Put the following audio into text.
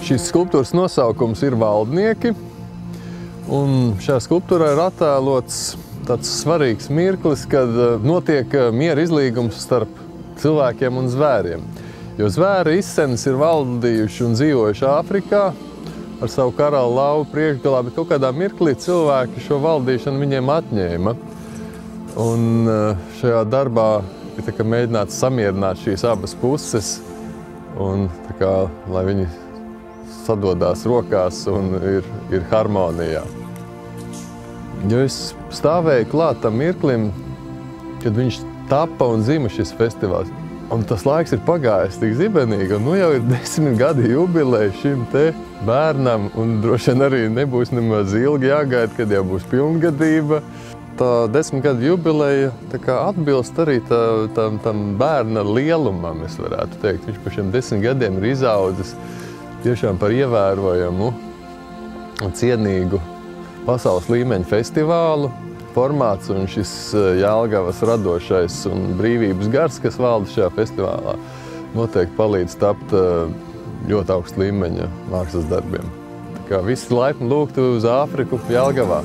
Šīs skulptūras nosaukums ir Valdnieki, un šajā skulptūrā ir attēlots tāds svarīgs mirklis, kad notiek miera izlīgums starp cilvēkiem un zvēriem. Jo zvēri izsenis ir valdījuši un dzīvojuši Āfrikā ar savu karalu lauvu priekšgalā, bet kaut kādā mirklī cilvēki šo valdīšanu viņiem atņēma. Un šajā darbā ir mēģināts samierināt šīs abas puses, un lai viņi sadodās rokās un ir harmonijā. Jo es stāvēju klāt tam mirklim, kad viņš tapa un dzima šis festivāls. Un tas laiks ir pagājis tik zibenīgi, un jau ir 10 gadi jubileja šim te bērnam, un droši vien arī nebūs nemaz ilgi jāgaida, kad jau būs pilngadība. Tā 10 gadu jubileja atbilst arī tam bērna lielumam, es varētu teikt. Viņš par šiem 10 gadiem ir izaudzis tiešām par ievērojamu un cienīgu pasaules līmeņa festivālu. Formāts un šis Jelgavas radošais un brīvības gars, kas valda šajā festivālā, noteikti palīdz tapt ļoti augsta līmeņa mākslas darbiem. Tā kā visi laipni lūgti uz Āfriku Jelgavā.